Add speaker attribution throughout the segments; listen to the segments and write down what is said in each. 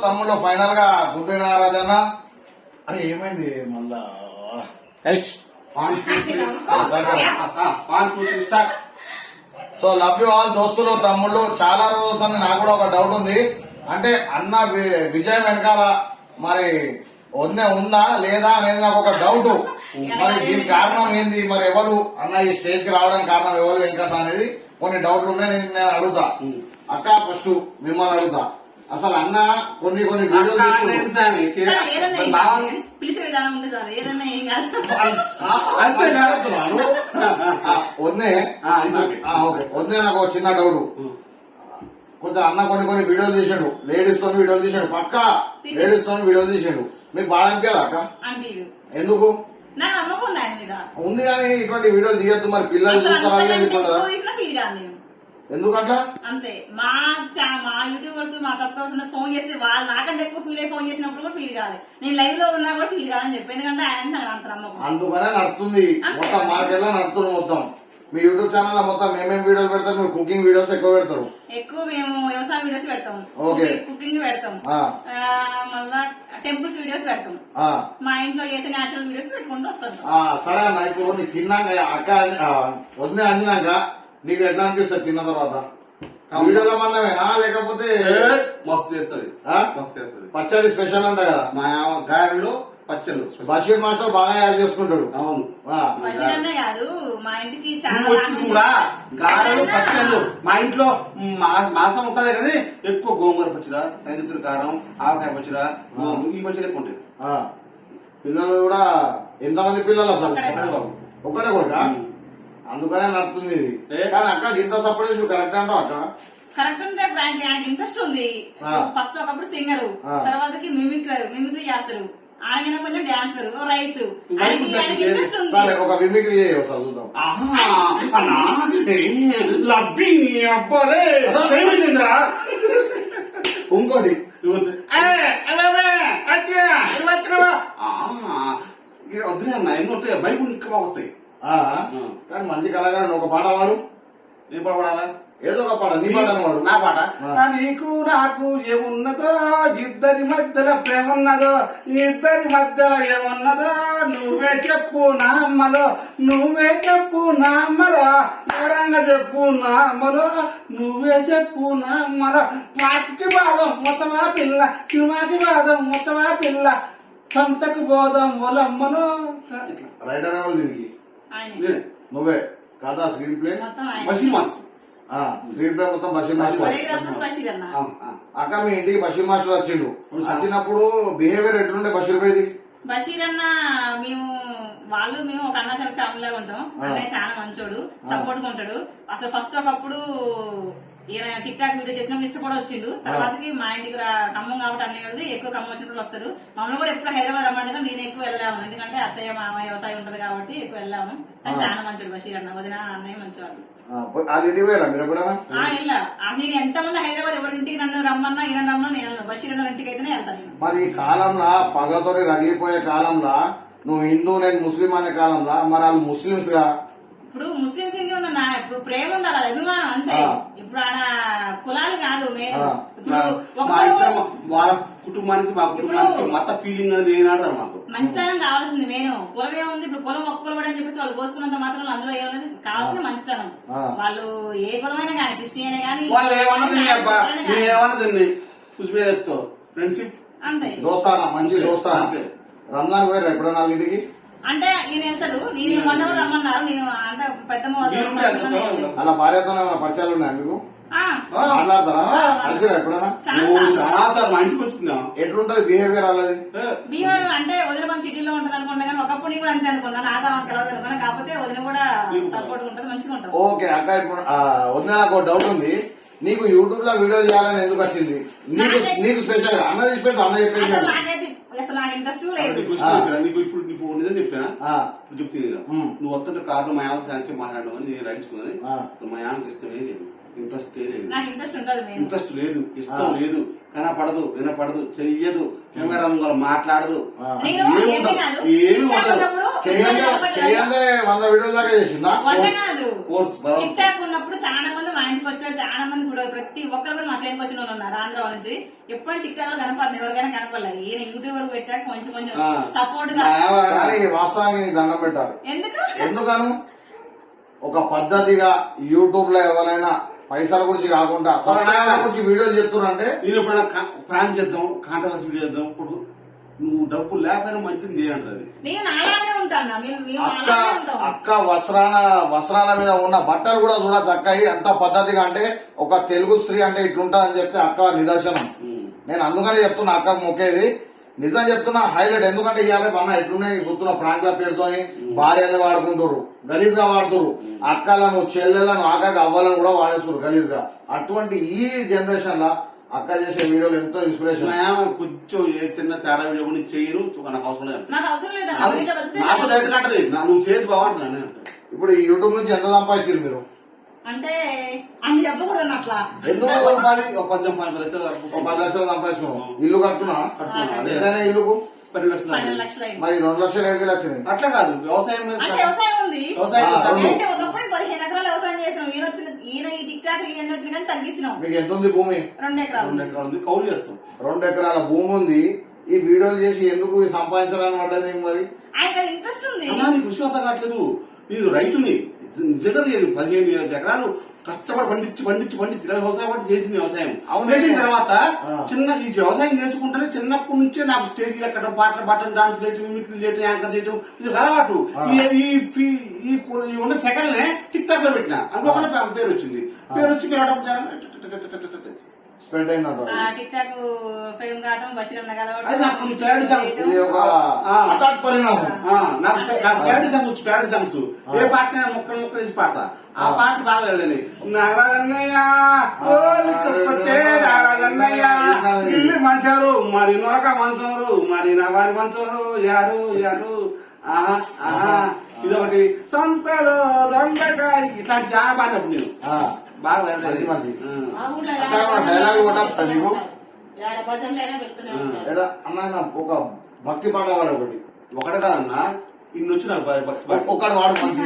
Speaker 1: తమ్ముళ్ళు ఫైనల్ గా గుంటూరు రాజన్న అని ఏమైంది మళ్ళా సో లవ్ యూ ఆల్ దోస్తులు తమ్ముళ్ళు. చాలా రోజులు అని నాకు కూడా ఒక డౌట్ ఉంది. అంటే అన్న విజయం వెనకాల మరి వన్నే ఉందా లేదా అనేది నాకు ఒక డౌట్. మరి దీనికి కారణం ఏంది, మరి ఎవరు అన్న ఈ స్టేజ్ కి రావడానికి కారణం ఎవరు వెంకట అనేది కొన్ని డౌట్లు ఉన్నాయి. నేను అడుగుతా అక్క, ఫస్ట్ మిమ్మల్ని అడుగుతా. అసలు అన్న కొన్ని వీడియోలు వన్నే నాకు ఒక చిన్న డౌట్. కొంచెం అన్న కొన్ని వీడియోలు తీసాడు, లేడీస్ తో వీడియోలు తీసాడు, పక్క లేడీస్ తో వీడియోలు తీసాడు. మీకు బాగా అనిపించాలి అక్క? ఎందుకు ఉంది కానీ ఇటువంటి వీడియోలు తీయద్దు, మరి పిల్లలు చూస్తారా? ఎందుకట్లా?
Speaker 2: అంతే. మా యూట్యూబర్స్ మా సబ్స్క్రైబర్స్ ఫోన్ చేస్తే వాళ్ళు నాకంటే ఎక్కువ ఫీల్ అయి ఫోన్ చేసినప్పుడు కూడా ఫీల్ కాదు, నేను లైవ్ లో ఉన్నా కూడా ఫీల్ కాదని చెప్పి. ఎందుకంటే ఆయన అంత నమ్మకం, అందుకనే నడుస్తుంది మొత్తం మార్కెట్ లో నడుతుంది మొత్తం. మీ యూట్యూబ్ ఛానల్ మొత్తం ఏమేమి వీడియోలు పెడతారు? మీరు కుకింగ్ వీడియోస్ ఎక్కువ పెడతారు. ఎక్కువ మేము వ్యవసాయ వీడియోస్ పెడతాం, కుకింగ్ పెడతాం, మళ్ళా టెంపుల్స్ వీడియోస్ పెడతాం, మా ఇంట్లో చేసే న్యాచురల్ వీడియోస్ పెట్టుకుంటూ వస్తాం. సరే అన్న, ఇప్పుడు నీకు తిన్నాక అక్క వదిలే అన్నాక నీకు ఎట్లా అనిపిస్తుంది తిన్న తర్వాత? వీడియోలో మందమేనా లేకపోతే
Speaker 3: మస్తు చేస్తుంది?
Speaker 1: పచ్చడి స్పెషల్ అంట కదా
Speaker 3: మా గారెలు పచ్చళ్ళు
Speaker 1: బషీర్ మాస్టర్ బాగా యాడ్ చేసుకుంటాడు.
Speaker 3: అవును,
Speaker 2: కాదు మా ఇంటికి
Speaker 3: కూడా గారెలు పచ్చళ్ళు. మా ఇంట్లో మాసం ఉంటది కానీ ఎక్కువ గోంగూర పచ్చడ, సంగీతుల కారం, ఆవకాయ పచ్చడ, ఈ పచ్చడి ఎక్కువ ఉంటాయి.
Speaker 1: పిల్లలు కూడా ఎంతమంది పిల్లలు అసలు? ఒకటే కొడుక, అందుకనే నడుతుంది ఇది. కానీ అక్క ఇంత సపోర్ట్ చేసి కరెక్ట్ అంటావు అక్క?
Speaker 2: కరెక్ట్ అంటే ఆయనకి ఇంట్రెస్ట్ ఉంది. ఫస్ట్ ఒకప్పుడు సింగర్, తర్వాతకి మిమిక్రీ చేస్తారు. ఆయన కొంచెం డాన్సర్, రైతు.
Speaker 1: ఒక మిమిక్రీ చూద్దాం. ఇంకోటి
Speaker 3: వద్దునే అన్న, ఎన్నో వస్తాయి బైక్ ఇంకా వస్తాయి.
Speaker 1: కానీ మంచి కళాకారుడు ఒక పాట వాడు.
Speaker 3: ఏం పాట పాడాలా?
Speaker 1: ఏదో ఒక పాట, నీ పాట వాడు.
Speaker 3: నా పాట. నీకు నాకు ఏమున్నదో, ఇద్దరి మధ్యలో ప్రేమ ఉన్నదో, ఇద్దరి మధ్యలో ఏమున్నదో నువ్వే చెప్పు నా అమ్మలో, నువ్వే చెప్పు నా అమ్మలో, వివరంగా చెప్పు నా అమ్మలో, నువ్వే చెప్పు నా అమ్మలో. వాటికి బాదం మొత్తమా పిల్ల, సినిమాకి బాదం మొత్తమా పిల్ల, సంతకు బోధం వాళ్ళమ్మను.
Speaker 1: రైటర్ ఎవరు దీనికి? నువ్వే కదా? Screen play
Speaker 3: Basheer master.
Speaker 1: Screen play మొత్తం బషీర్ మాస్టర్. అక్క మీ ఇంటికి బషీర్ మాస్టర్ వచ్చిండు. వచ్చినప్పుడు బిహేవియర్ ఎట్లుండే బషీర్ పైది?
Speaker 2: బషీర్ అన్న మేము ఒక అన్నాచారి ఫ్యామిలీగా ఉంటాం. అన్నయ్య చాలా మంచోడు, సపోర్ట్ గా ఉంటాడు. అసలు ఫస్ట్ ఒకప్పుడు ఈయన టిక్ టాక్ వీడియో చేసినప్పుడు ఇష్టపడి వచ్చిండు. తర్వాతకి మా ఇంటికి ఖమ్మం కాబట్టి అన్నయ్య ఎక్కువ ఖమ్మం వచ్చినప్పుడు వస్తాడు. మమ్మల్ని కూడా ఎప్పుడు హైదరాబాద్ రమ్మంటే నేను ఎక్కువ వెళ్ళాము, ఎందుకంటే అత్తయ్య మామ వ్యవసాయం ఉంటది కాబట్టి ఎక్కువ వెళ్ళాము. కానీ చాలా మంచోడు బషీర్ అన్న, వదిన అన్నయ్య మంచివాడు. నేను ఎంతమంది హైదరాబాద్ ఎవరింటికి నన్ను రమ్మన్నా ఈయన రమ్మన్నా నేను బషీర్ అన్న ఇంటికి అయితేనే వెళ్తాను.
Speaker 1: మరి ఈ కాలంలో పగతో రగిలిపోయే కాలంలో నువ్వు హిందూ నేను ముస్లిం అనే కాలంలో మరి వాళ్ళు ముస్లింస్ గా,
Speaker 2: ఇప్పుడు ముస్లింస్ ఏంది ఉన్నా ఇప్పుడు ప్రేమ ఉండాలి, అభిమానం అంతే. ఇప్పుడు ఆడ కులాలు కాదు,
Speaker 3: వాళ్ళ కుటుంబానికి మా కుటుంబానికి మత ఫీలింగ్ అనేది ఏనాడు మాకు
Speaker 2: మంచితనం కావాల్సింది. నేను కులం ఏముంది, ఇప్పుడు కులం ఒక్క కులం అని చెప్పేసి వాళ్ళు కోసుకున్నంత మాత్రం అందులో ఏమన్నది కావాల్సింది మంచితనం. వాళ్ళు ఏ కులమైనా కానీ, క్రిస్టియనే కానీ,
Speaker 3: వాళ్ళు ఏమన్నది ఫ్రెండ్షిప్
Speaker 2: అంతే,
Speaker 1: దోస్తానా మంచి దోస్తా అంతే. రంజాన్ పోయారు ఎప్పుడన్నా ఇంటికి?
Speaker 2: అంటే ఈయన వెళ్తాడు, నేను మొన్న కూడా రమ్మన్నారు. నేను అంత పెద్దమ్మ
Speaker 1: అలా భార్యతో పరిచయాలు ఉన్నాయా మీకు? మాట్లాడతారా? కలిసిరా ఎప్పుడైనా? ఎట్లుంటది బిహేవియర్? అలాది
Speaker 2: బిహేవియర్ అంటే వదిన మన సిటీలో ఉంటది అనుకుంటా, కానీ ఒకప్పుడు నేను కూడా అంతే అనుకున్నా. నాకు కలవదు అనుకున్నా, కాకపోతే వదిన కూడా సపోర్ట్ ఉంటది, మంచిగా ఉంటుంది.
Speaker 1: ఓకే అక్క, ఇప్పుడు వదిన నాకు డౌట్ ఉంది. నీకు యూట్యూబ్ లో వీడియో చేయాలని ఎందుకు వచ్చింది? నీకు స్పెషల్ అన్న చెప్పాడు, అన్న చెప్పాడు.
Speaker 2: అసలు నాకు ఇంట్రెస్ట్ లేదు.
Speaker 3: నీకు ఇప్పుడు నిజం చెప్పానా? ఇప్పుడు చెప్తే నువ్వు వస్తుంటే కాదు మా యామ శాంక్షన్ మాట్లాడమని నేను రాయించుకున్నది. అసలు మా యామకి ఇష్టమే లేదు, ఇంట్రెస్ట్ లేదు, ఇంట్రెస్ట్ లేదు, ఇష్టం లేదు, కనపడదు, వినపడదు, చెయ్యదు, కెమెరా ముంగల మాట్లాడదు, ఏమి ఉండదు.
Speaker 1: 100 వీడియోల దాకా చేసిందా?
Speaker 2: ఉన్నప్పుడు చాలా మంది మా ఇంటికి వచ్చారు చాలా మంది కూడా ప్రతి ఒక్కరు కూడా మా చేనికి వచ్చిన వాళ్ళు ఉన్నారు ఆంధ్ర వాళ్ళ నుంచి. ఎప్పుడు టిక్ టాక్ లో కనపడదు, ఎవరికైనా కనపడలేదు. ఈయన యూట్యూబర్ పెట్టాక కొంచెం కొంచెం సపోర్ట్ గా.
Speaker 1: కానీ వాస్తవానికి దండం పెట్టారు.
Speaker 2: ఎందుకు
Speaker 1: ఎందుకను ఒక పద్ధతిగా యూట్యూబ్ లో ఎవరైనా పైసల గురించి కాకుండా సబ్స్క్రైబర్ల గురించి వీడియోలు చెప్తున్నారంటే
Speaker 3: నేను ఎప్పుడైనా ప్రాంక్ చేద్దాం, కాంట్రవర్సీ వీడియో చేద్దాం. ఇప్పుడు నువ్వు డబ్బు లేకపోయినా మంచిది నేనంటది.
Speaker 2: నేను అలానే ఉంటాను. మేము
Speaker 1: అక్క
Speaker 2: అలానే ఉంటాం.
Speaker 1: అక్క వస్త్రాల మీద ఉన్న బట్టలు కూడా చూడచ్చు అక్క. ఎంత పద్ధతిగా అంటే ఒక తెలుగు స్త్రీ అంటే ఇట్లుంటా అని చెప్తే అక్క నిదర్శనం. నేను అందుకనే చెప్తున్నా అక్క మొక్కేది నిజం చెప్తున్నా హైలైట్. ఎందుకంటే ఇవాళ అన్న ఎట్లున్నాయి చూస్తున్న ప్రాంతాల పేరుతోని భార్యలు వాడుకుంటారు, గలీజ్ గా వాడుతారు. అక్కలను చెల్లెలను ఆఖరికి అవ్వాలని కూడా వాడేస్తారు గలీజ్ గా. అటువంటి ఈ జనరేషన్ లా అక్క చేసే వీడియోలు ఎంతో ఇన్స్పిరేషన్.
Speaker 3: కొంచెం ఏ చిన్న తేడా వీడియో కూడా చేయను, నాకు అవసరం లేదు.
Speaker 2: నాకు అవసరం లేదు.
Speaker 3: నాకు డైరెక్ట్ కంటది నువ్వు చేతి బాగుంటున్నా.
Speaker 1: ఇప్పుడు ఈ యూట్యూబ్ నుంచి ఎంత సంపాదించారు మీరు?
Speaker 2: అంటే అని చెప్పకూడదు అట్లా.
Speaker 1: ఎందుకు
Speaker 3: ఒక 10
Speaker 1: లక్షలు సంపాదించుకున్నావు? ఇల్లు కట్టుకున్నా ఏదైనా ఇల్లుకు
Speaker 3: 10
Speaker 2: లక్షలు అయింది.
Speaker 1: మరి 2 లక్షలు ఏడుకి వచ్చింది.
Speaker 3: అట్లా కాదు, వ్యవసాయం
Speaker 2: అంటే వ్యవసాయం ఉంది.
Speaker 3: వ్యవసాయం
Speaker 2: అంటే ఒకప్పుడు 15 ఎకరాలు వ్యవసాయం చేసినాం. ఈయన ఈ టిక్ టాక్ ఈయన వచ్చిన కానీ తగ్గించినాం.
Speaker 1: మీకు ఎంత ఉంది భూమి?
Speaker 2: 2 ఎకరాలు.
Speaker 3: 2 ఎకరాలు ఉంది, కౌలు చేస్తాం.
Speaker 1: 2 ఎకరాల భూమి ఉంది. ఈ వీడియోలు చేసి ఎందుకు సంపాదించాలని పడ్డది మరి?
Speaker 2: ఆయనకు ఇంట్రెస్ట్ ఉంది.
Speaker 3: నీకు విషయం అంతా కావట్లేదు. నేను రైతుని నిజంగా 15 ఎకరాలు కష్టపడి పండించి వ్యవసాయం పట్టి చేసింది. వ్యవసాయం చేసిన తర్వాత చిన్న ఈ వ్యవసాయం చేసుకుంటేనే చిన్నప్పటి నుంచే నాకు స్టేజ్ ఎక్కడం, పాటలు పాడటం, డాన్స్ చేయటం, మిమిక్రీ చేయటం, యాంకర్ చేయటం ఇది అలవాటు. ఈ ఉన్న సెకండ్ టిక్ టాక్ లో పెట్టిన అనుకోకుండా పేరు వచ్చింది. పేరు వచ్చి
Speaker 1: స్ప్రెడ్ అయిందంట.
Speaker 2: టిక్ టాక్ ఫేమ్ కావడం, బషీర్ అన్న
Speaker 3: అది నాకు కొన్ని ప్యారడీ సాంగ్,
Speaker 1: ఇది ఒక హఠాత్ పరిణామం.
Speaker 3: నాకు ప్యారడీ సాంగ్ వచ్చి ప్యారడీ సాంగ్స్ ఏ పాట ముక్కలు వేసి పాడతా. ఆ పాట బాగా వెళ్ళని నారాయణయ్య ఇల్లు మంచారు మరి నోక మంచోరు మరి నవారి మంచోరు యారు యారు ఆహా ఆహా ఇదొకటి సంతలో దొండకాయ ఇట్లాంటి చాలా పాడినప్పుడు నేను బాగా వెళ్ళలేదు.
Speaker 1: డైలాగ్ కొట్టా నీకు అన్న ఒక భక్తి పాట వాడు
Speaker 3: ఒకటి కాదన్నా ఇన్ని వచ్చి నాకు
Speaker 1: ఒకటి వాడు మంచి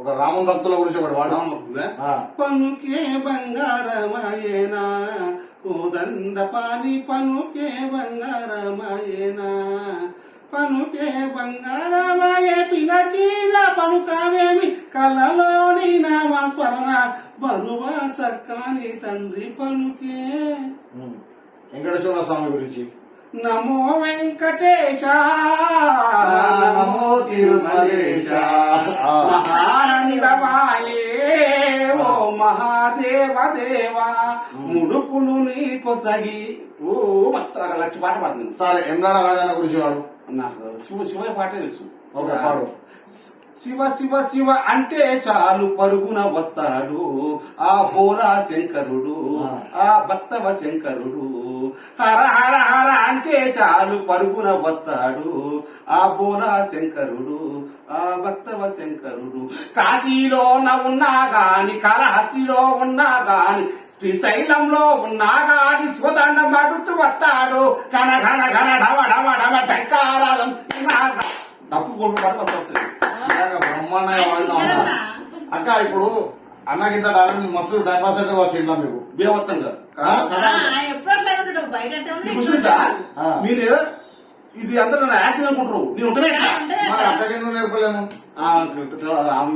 Speaker 1: ఒక రామన్ భక్తుల గురించి ఒకటి వాడు.
Speaker 3: పనుకే బంగారమాయేనా కోదండ పాని పనుకే బంగారమాయేనా పనుకే బంగారమాయ పిలచీల పనుకావేమి కళ్ళలోని నామస్మరణ బరువా చక్కని తండ్రి పనుకే.
Speaker 1: వెంకటేశ్వర స్వామి గురించి
Speaker 3: నమో వెంకటేశ
Speaker 1: నమో తిరుమలేశ
Speaker 3: మహానందమాయే ఓ మహాదేవ దేవా ముడుపులు నీకు సగి ఓ భక్తుల లక్ష పాట పాడుతుంది.
Speaker 1: సరే ఎమ్రాడ రాజన్న గురించి వాడు
Speaker 3: నాకు శివ పాటే తెలుసు.
Speaker 1: ఒక పాడు.
Speaker 3: శివ శివ శివ అంటే చాలు పరుగున వస్తాడు ఆ హోరా శంకరుడు ఆ భక్తవ శంకరుడు. హర హర హర అంటే చాలు పరుగున వస్తాడు ఆ బోలా శంకరుడు ఆ భక్తవ శంకరుడు. కాశీలోన ఉన్నా గాని కాళహస్తిలో ఉన్నా గాని శ్రీశైలంలో ఉన్నా గాని శివదండం పడుతూ వస్తాడు ఘన ఘన ఘన ఢమ ఢమ ఢమ టంకారాలం తప్పు కొడు పడుతుంది.
Speaker 1: బ్రహ్మాండంగా వాడినా అక్క. ఇప్పుడు అన్నకింత డాలర్ మస్తు టైం పాస్ అయితే వచ్చి ఇంట్లో మీకు
Speaker 3: బేవత్సంగా మీరు ఇది అందరూ యాక్టివ్ అనుకుంటారు. నేను ఉంటేనే
Speaker 1: అక్కడికి నేర్పలేను.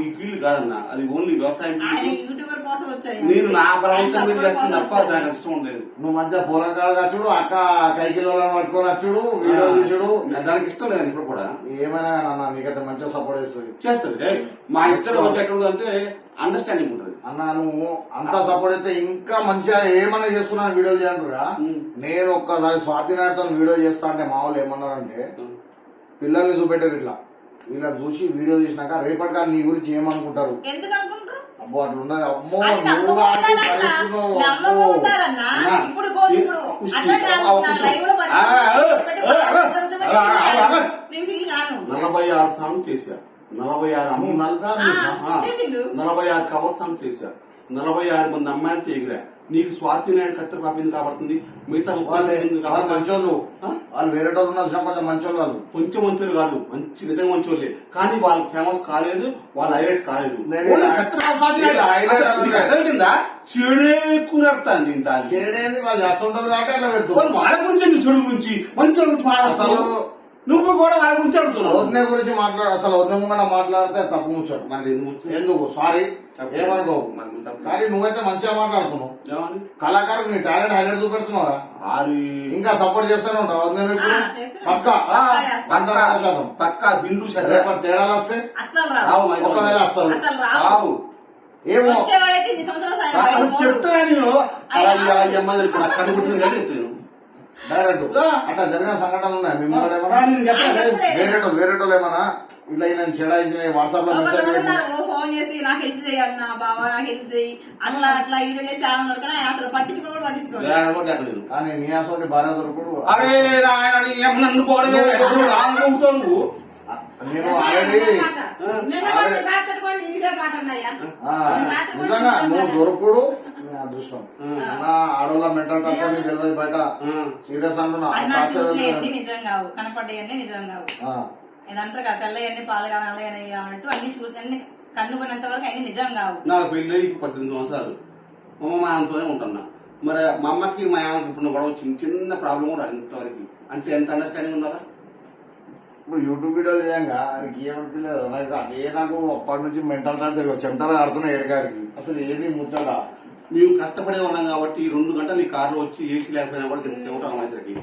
Speaker 3: ఈ ఫీల్డ్ కాదన్నా, అది ఓన్లీ వ్యవసాయం.
Speaker 2: యూట్యూబర్ కోసం వచ్చాయి.
Speaker 3: నేను నా ప్రవర్తన మీద చేస్తాను తప్ప నాకు ఇష్టం ఉండలేదు.
Speaker 1: నువ్వు మంచిగా పొలం కాడ వచ్చుడు, అక్క కైకిలో పట్టుకొని వచ్చుడు, వీడియో తీసుడు,
Speaker 3: దానికి ఇష్టం లేదు. ఇప్పుడు కూడా
Speaker 1: ఏమైనా అన్న నీకైతే మంచిగా సపోర్ట్
Speaker 3: చేస్తుంది. మా ఇద్దరు మధ్య ఎట్లుందంటే అండర్స్టాండింగ్ ఉంటుంది.
Speaker 1: అన్న నువ్వు అంతా సపోర్ట్ అయితే ఇంకా మంచిగా ఏమన్నా చేసుకున్నాను వీడియోలు చేయండిగా. నేను ఒక్కసారి స్వాతినాథ్తో వీడియో చేస్తా అంటే మా వాళ్ళు ఏమన్నారంటే పిల్లల్ని చూపెట్టారు ఇట్లా. వీళ్ళని చూసి వీడియో చేసినాక రేపటిగా నీ గురించి ఏమనుకుంటారు. అబ్బో అట్లా ఉన్నది. అమ్మో
Speaker 3: నువ్వు 46 సాంగ్స్ చేశారు. 46 కవర్ సాంగ్స్ చేశారు. 46 మంది అమ్మాయిలతో ఎగిరా. నీకు స్వాతి నాయుడు కత్తెర పాపింది కాబడుతుంది, మిగతా
Speaker 1: వాళ్ళు మంచోళ్ళు, వాళ్ళు వేరే వాళ్ళు ఉన్నారు కొంచెం మంచోళ్ళు. వాళ్ళు
Speaker 3: కొంచెం మంచోళ్ళు కాదు, మంచి నిజంగా మంచోళ్ళే, కానీ వాళ్ళు ఫేమస్ కాలేదు, వాళ్ళు హైలైట్ కాలేదు. కింద చెడే ఎక్కువ నడుతుంది.
Speaker 1: చెడేది వాళ్ళు చేస్తుంటారు కాబట్టి అట్లా పెడుతున్నారు.
Speaker 3: వాళ్ళ గురించి చెడు గురించి మంచి గురించి మాట్లాడతావు, నువ్వు కూడా వాళ్ళ గురించి అడుగుతున్నావు.
Speaker 1: వదిన గురించి మాట్లాడు, అసలు వదిన ముంగట మాట్లాడితే తప్పు ముచ్చాడు.
Speaker 3: మరి
Speaker 1: ఎందుకు సారీ ఏమనుకో, కానీ నువ్వైతే మంచిగా మాట్లాడుతున్నావు. కళాకారులు నీ టాలెంట్ హైలైట్ చూపెడుతున్నావా, ఇంకా సపోర్ట్ చేస్తూనే ఉంటావు. వదిన పక్కా
Speaker 3: పక్కా దిండు
Speaker 1: రేపటి తేడాలు వస్తే ఒకవేళ వస్తారు రావు ఏమో
Speaker 3: చెప్తా నేను కనుకుంటున్నా చెప్తాను
Speaker 1: డైరెక్ట్. అట్లా జరిగిన సంఘటనలు ఉన్నాయి మీ ముందు వేరేటోళ్ళు ఏమన్నా ఇట్లా నేను చెడాయించిన వాట్సాప్ లో
Speaker 2: ఫోన్ చేసి నాకు హెల్ప్ చేయాలన్నా బాబా, నాకు హెల్ప్ చేయి అట్లా అట్లా వీడియో చేసి చాలా వరకు అసలు పట్టించుకోవడం.
Speaker 1: కానీ నీ అసలు భార్య దొరకడు.
Speaker 3: అరే నన్ను నువ్వు
Speaker 1: నేను ఆల్రెడీ నిజంగా నువ్వు దొరకడు అదృష్టం. నా ఆడవాళ్ళ మెంటల్ టార్చర్ తెలియదు బయట సీరియస్ అంటున్నా.
Speaker 2: నిజం కావు, కనపడ్డాయన్నీ నిజం కావు. ఇదంటారు కదా తెల్లయన్ని పాలు కావాలి అన్నట్టు అన్ని చూసి అన్ని కన్నుకున్నంత వరకు అన్ని నిజం కావు.
Speaker 3: నాకు పెళ్ళి 18 సంవత్సరాలు మా అమ్మ మా ఆయనతోనే ఉంటున్నా. మరి మా అమ్మకి మా ఆయనకి ఇప్పుడు గొడవ చిన్న ప్రాబ్లం కూడా ఇంతవరకు. అంటే ఎంత అండర్స్టాండింగ్ ఉందా?
Speaker 1: ఇప్పుడు యూట్యూబ్ వీడియోలు చేయంగా నీకు ఏమనిపించలేదు? నాకు అదే నాకు అప్పటి నుంచి మెంటల్ టార్చర్ చెమటలు ఆడుతున్నా ఏడగాడికి. అసలు ఏది ముచ్చట
Speaker 3: మేము కష్టపడే ఉన్నాం కాబట్టి 2 గంటలు నీ కార్లో వచ్చి ఏసీ లేకపోయినా కూడా చెమటం ఇద్దరికి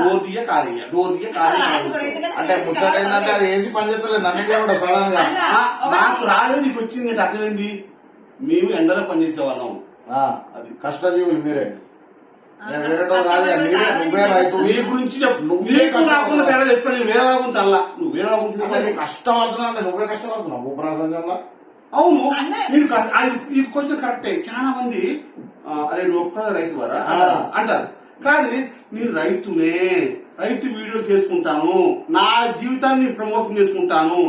Speaker 3: డోర్ దియ్య కారయ్య డోర్ దియ్య కారయ్య.
Speaker 1: అంటే ముచ్చట ఏంటంటే అది ఏసీ పని చేస్తలేదు, నన్ను చేయడం సడన్ గా
Speaker 3: నాకు రాలేదు, నీకు వచ్చింది అంటే అర్థమైంది. మేము ఎండలో పనిచేసేవాళ్ళం,
Speaker 1: అది కష్టజీవులు మీరే. వేరే రాదు మీరే, నువ్వే రైతు.
Speaker 3: నీ గురించి నువ్వే కాకుండా తేడా చెప్పాను. వేరే గురించి అల్లా నువ్వు వేరే గురించి
Speaker 1: కష్టపడుతున్నావు అంటే నువ్వే కష్టపడుతున్నావు భూప్రపంచంలో.
Speaker 3: అవును నేను ఇది కొంచెం కరెక్టే. చాలా మంది అరే నువ్వు ఒక్క రైతు వారా అంటారు, కానీ నేను రైతునే, రైతు వీడియో చేసుకుంటాను, నా జీవితాన్ని ప్రమోషన్ చేసుకుంటాను.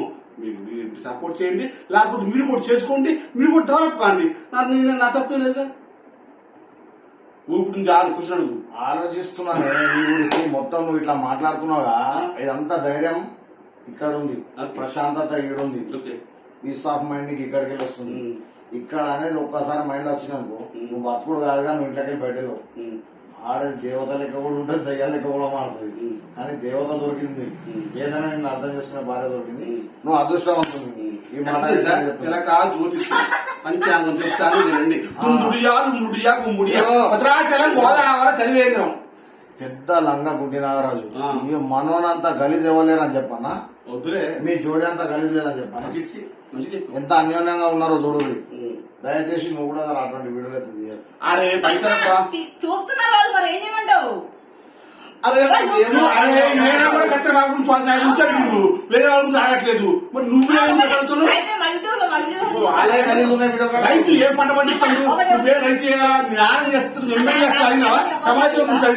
Speaker 3: మీరు సపోర్ట్ చేయండి, లేకపోతే మీరు కూడా చేసుకోండి, మీరు కూడా డెవలప్ కాండి. నా తప్పే లేదు. ఇప్పుడు చాలు క్వశ్చన్ అడుగు.
Speaker 1: ఆలోచిస్తున్నాను నీ గురించి మొత్తం. నువ్వు ఇట్లా మాట్లాడుతున్నావుగా, ఇదంతా ధైర్యం ఇక్కడ ఉంది, ప్రశాంతత ఇక్కడ ఉంది, పీస్ ఆఫ్ మైండ్ కి ఇక్కడికి వెళ్ళి వస్తుంది. ఇక్కడ అనేది ఒక్కసారి మైండ్ వచ్చినాకు నువ్వు బతుకుడు కాదుగా, నువ్వు ఇంట్లోకి బయటలో ఆడేది దేవత లెక్క కూడా ఉంటుంది, దయ్యాల లెక్క కూడా మారుతుంది. కానీ దేవత దొరికింది, ఏదైనా నిన్ను అర్థం చేసుకునే భార్య దొరికింది, నువ్వు అదృష్టవంతుంది. ఈ మాట
Speaker 3: పంచాంగం చెప్తాను వినండి. భద్రాచలం గోదావరి చదివేంద్రం
Speaker 1: పెద్ద లంగా గుడ్డి నాగరాజు. మనోనంతా గలీజ్ ఇవ్వలేరని చెప్పన్నా,
Speaker 3: వద్దులే
Speaker 1: మీ జోడి అంతా గలీజ్ లేదని చెప్పన్నా. ఎంత అన్యోన్యంగా ఉన్నారో చూడు. దయచేసి నువ్వు కూడా అటువంటి వీడియోలు అయితే తీయాలి.
Speaker 3: అరే
Speaker 2: చూస్తున్నారు వాళ్ళు, మరి ఏం చేయమంటావు?
Speaker 3: అరే నేను కూడా కత్తెర గురించి వేరే వాళ్ళ గురించి ఆడట్లేదు. మరి నువ్వు రైతు ఏ పంట పండిస్తాడు? నువ్వే రైతు జ్ఞానం చేస్తుంది, ఎమ్మెల్యే చేస్తా సమాజం గురించి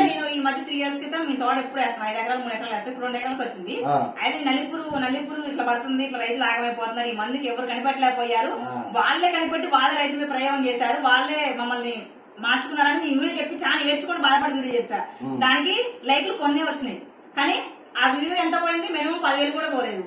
Speaker 2: నేను ఈ మధ్య 3 years క్రితం మీ తోట ఎప్పుడు వేస్తాం, 5 ఎకరాలు 3 ఎకరాలు వేస్తే ఇప్పుడు 2 ఎకరాలకు వచ్చింది. అయితే నల్లిపురు ఇట్లా పడుతుంది, ఇట్లా రైతులు ఆగమైపోతున్నారు, ఈ మందికి ఎవరు కనిపెట్టలేకపోయారు, వాళ్ళే కనిపెట్టి వాళ్ళే రైతు మీద ప్రయోగం చేశారు, వాళ్ళే మమ్మల్ని మార్చుకున్నారని మీ వీడియో చెప్పి చాలా ఏడ్చుకొని బాధపడి వీడియో చెప్పా. దానికి లైక్లు కొన్నే వచ్చినాయి, కానీ ఆ వీడియో ఎంత పోయింది? మినిమం 10,000 కూడా పోలేదు.